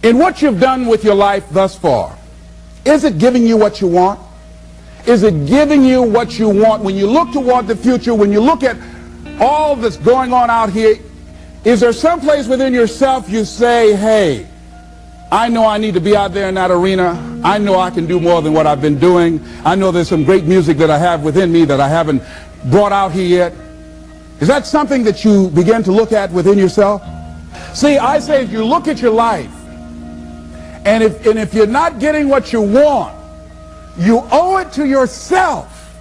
In what you've done with your life thus far, is it giving you what you want? Is it giving you what you want? When you look toward the future, when you look at all that's going on out here, is there some place within yourself you say, hey, I know I need to be out there in that arena. I know I can do more than what I've been doing. I know there's some great music that I have within me that I haven't brought out here yet. Is that something that you begin to look at within yourself? See, I say if you look at your life, and if you're not getting what you want, you owe it to yourself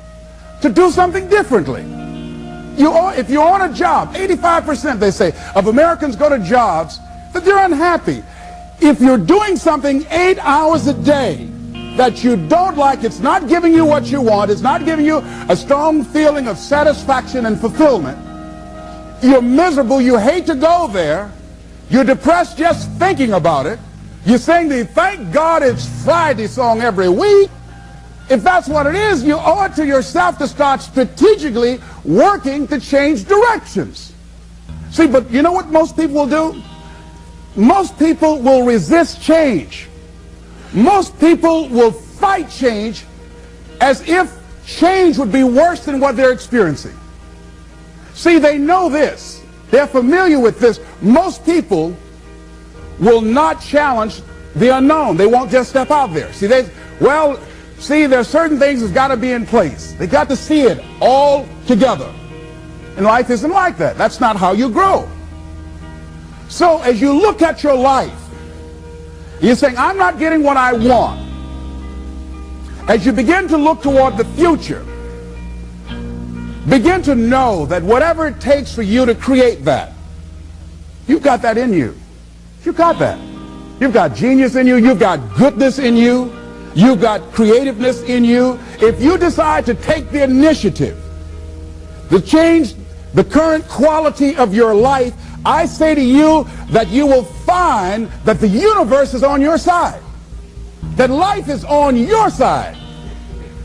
to do something differently. If you're on a job, 85% they say of Americans go to jobs that they're unhappy. If you're doing something 8 hours a day that you don't like, it's not giving you what you want, it's not giving you a strong feeling of satisfaction and fulfillment, you're miserable, you hate to go there, you're depressed just thinking about it, you sing the "Thank God It's Friday" song every week. If that's what it is, you owe it to yourself to start strategically working to change directions. See, but you know what most people will do? Most people will resist change. Most people will fight change as if change would be worse than what they're experiencing. See, they know this. They're familiar with this. Most people will not challenge the unknown. They won't just step out there. See, there's certain things that's got to be in place. They got to see it all together. And life isn't like that. That's not how you grow. So as you look at your life, you're saying, I'm not getting what I want. As you begin to look toward the future, begin to know that whatever it takes for you to create that, you've got that in you. You've got that. You've got genius in you. You've got goodness in you. You've got creativeness in you. If you decide to take the initiative to change the current quality of your life, I say to you that you will find that the universe is on your side, that life is on your side.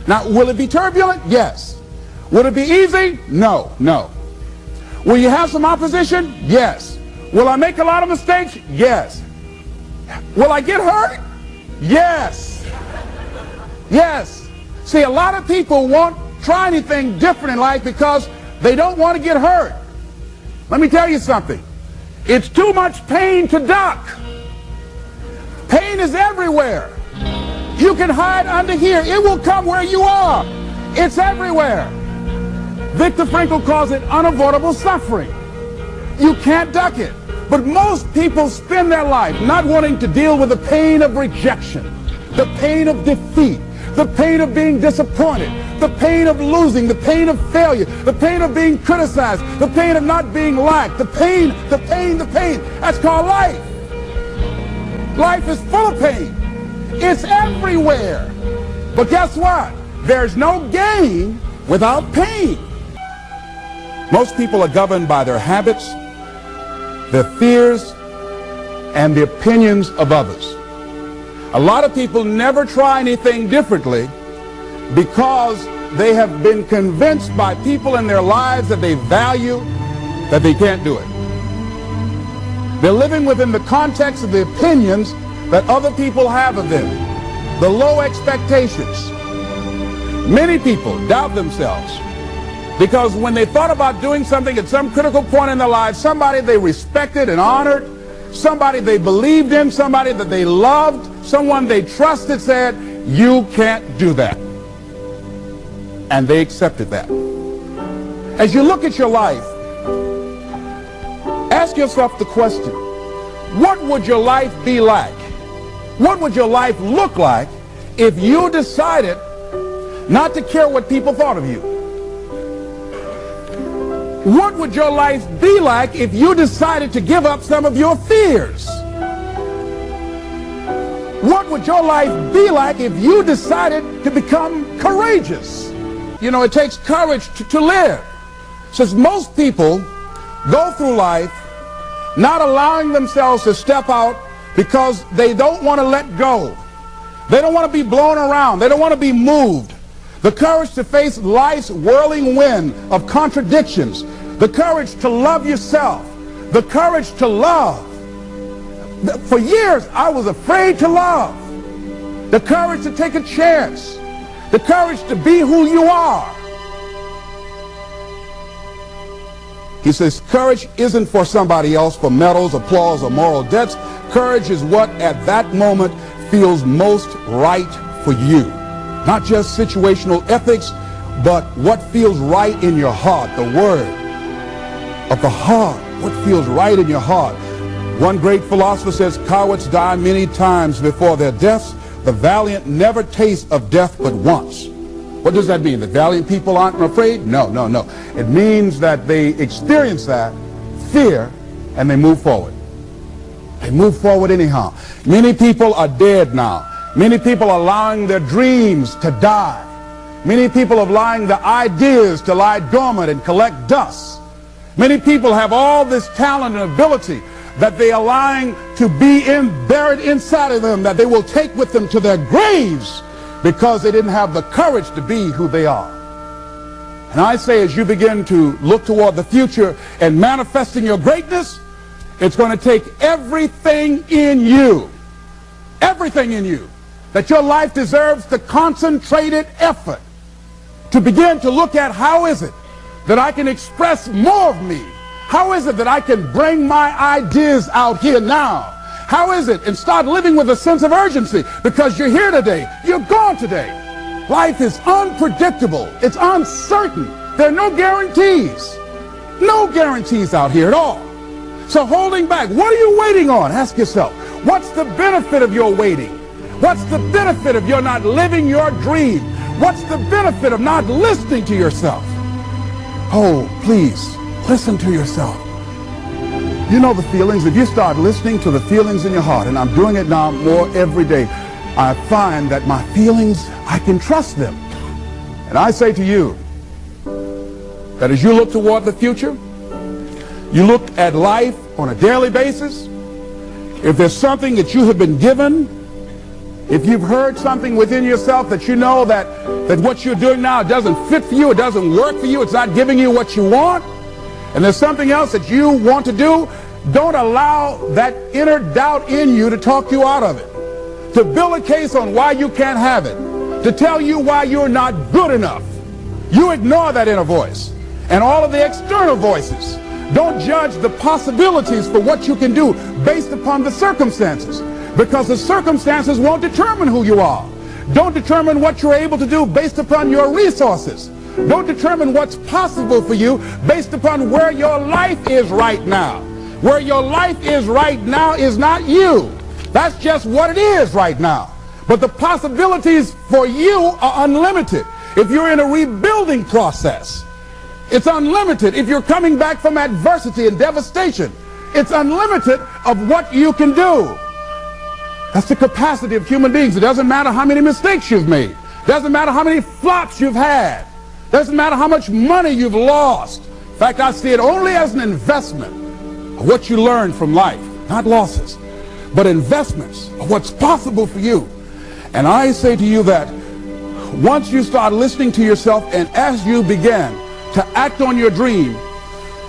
Now, will it be turbulent? Yes. Will it be easy? No, no. Will you have some opposition? Yes. Will I make a lot of mistakes? Yes. Will I get hurt? Yes. Yes. See, a lot of people won't try anything different in life because they don't want to get hurt. Let me tell you something. It's too much pain to duck. Pain is everywhere. You can hide under here. It will come where you are. It's everywhere. Viktor Frankl calls it unavoidable suffering. You can't duck it. But most people spend their life not wanting to deal with the pain of rejection, the pain of defeat, the pain of being disappointed, the pain of losing, the pain of failure, the pain of being criticized, the pain of not being liked, the pain. That's called life. Life is full of pain. It's everywhere. But guess what? There's no gain without pain. Most people are governed by their habits, their fears, and the opinions of others. A lot of people never try anything differently because they have been convinced by people in their lives that they value that they can't do it. They're living within the context of the opinions that other people have of them, the low expectations. Many people doubt themselves because when they thought about doing something at some critical point in their lives, somebody they respected and honored, somebody they believed in, somebody that they loved, someone they trusted said, you can't do that. And they accepted that. As you look at your life, ask yourself the question, what would your life be like? What would your life look like if you decided not to care what people thought of you? What would your life be like if you decided to give up some of your fears? What would your life be like if you decided to become courageous? You know, it takes courage to live. Since most people go through life not allowing themselves to step out because they don't want to let go. They don't want to be blown around. They don't want to be moved. The courage to face life's whirling wind of contradictions. The courage to love yourself. The courage to love. For years, I was afraid to love. The courage to take a chance. The courage to be who you are. He says, courage isn't for somebody else, for medals, applause, or moral debts. Courage is what at that moment feels most right for you. Not just situational ethics, but what feels right in your heart, the word of the heart, what feels right in your heart. One great philosopher says, cowards die many times before their deaths. The valiant never taste of death but once. What does that mean? That valiant people aren't afraid? No, no, no. It means that they experience that fear and they move forward. They move forward anyhow. Many people are dead now. Many people are allowing their dreams to die. Many people are allowing the ideas to lie dormant and collect dust. Many people have all this talent and ability that they are allowing to be buried inside of them, that they will take with them to their graves because they didn't have the courage to be who they are. And I say, as you begin to look toward the future and manifesting your greatness, it's going to take everything in you, that your life deserves the concentrated effort to begin to look at how is it that I can express more of me? How is it that I can bring my ideas out here now? How is it? And start living with a sense of urgency, because you're here today, you're gone today. Life is unpredictable. It's uncertain. There are no guarantees. No guarantees out here at all. So holding back, what are you waiting on? Ask yourself, what's the benefit of your waiting? What's the benefit of your not living your dream? What's the benefit of not listening to yourself? Oh, please, listen to yourself. You know the feelings. If you start listening to the feelings in your heart, and I'm doing it now more every day, I find that my feelings, I can trust them. And I say to you that as you look toward the future, you look at life on a daily basis, if there's something that you have been given, if you've heard something within yourself that you know that what you're doing now doesn't fit for you, it doesn't work for you, it's not giving you what you want, and there's something else that you want to do, don't allow that inner doubt in you to talk you out of it, to build a case on why you can't have it, to tell you why you're not good enough. You ignore that inner voice and all of the external voices. Don't judge the possibilities for what you can do based upon the circumstances, because the circumstances won't determine who you are. Don't determine what you're able to do based upon your resources. Don't determine what's possible for you based upon where your life is right now. Where your life is right now is not you. That's just what it is right now. But the possibilities for you are unlimited. If you're in a rebuilding process, it's unlimited. If you're coming back from adversity and devastation, it's unlimited of what you can do. That's the capacity of human beings. It doesn't matter how many mistakes you've made. It doesn't matter how many flops you've had. It doesn't matter how much money you've lost. In fact, I see it only as an investment of what you learn from life. Not losses, but investments of what's possible for you. And I say to you that once you start listening to yourself, and as you begin to act on your dream,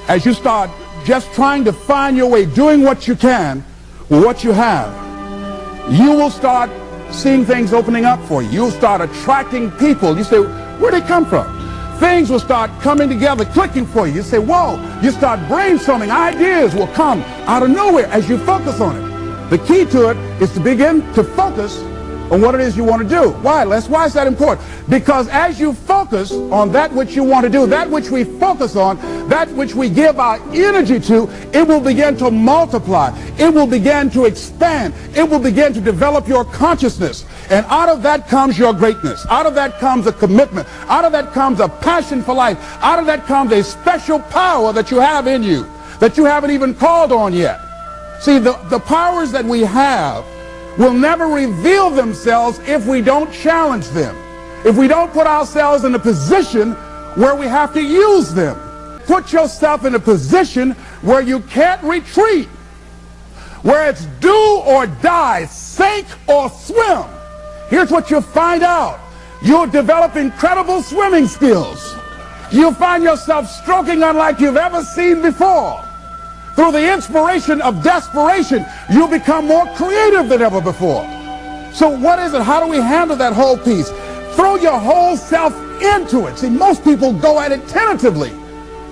as you start just trying to find your way, doing what you can with what you have, you will start seeing things opening up for you. You'll start attracting people. You say, where'd they come from? Things will start coming together, clicking for you. You say, whoa. You start brainstorming. Ideas will come out of nowhere as you focus on it. The key to it is to begin to focus on what it is you want to do. Why, Les? Why is that important? Because as you focus on that which you want to do, that which we focus on, that which we give our energy to, it will begin to multiply. It will begin to expand. It will begin to develop your consciousness. And out of that comes your greatness. Out of that comes a commitment. Out of that comes a passion for life. Out of that comes a special power that you have in you that you haven't even called on yet. See, the powers that we have will never reveal themselves if we don't challenge them, if we don't put ourselves in a position where we have to use them. Put yourself in a position where you can't retreat, where it's do or die, sink or swim. Here's what you'll find out. You'll develop incredible swimming skills. You'll find yourself stroking unlike you've ever seen before. Through the inspiration of desperation, you become more creative than ever before. So what is it? How do we handle that whole piece? Throw your whole self into it. See, most people go at it tentatively.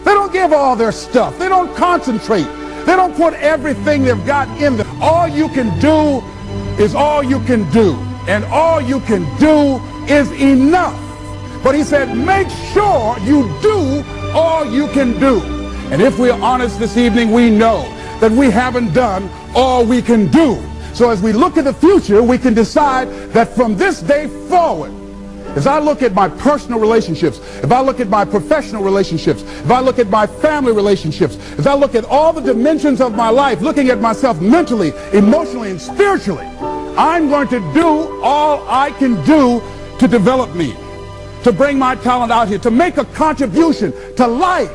They don't give all their stuff. They don't concentrate. They don't put everything they've got in them. All you can do is all you can do. And all you can do is enough. But he said, make sure you do all you can do. And if we're honest this evening, we know that we haven't done all we can do. So as we look at the future, we can decide that from this day forward, as I look at my personal relationships, if I look at my professional relationships, if I look at my family relationships, if I look at all the dimensions of my life, looking at myself mentally, emotionally, and spiritually, I'm going to do all I can do to develop me, to bring my talent out here, to make a contribution to life.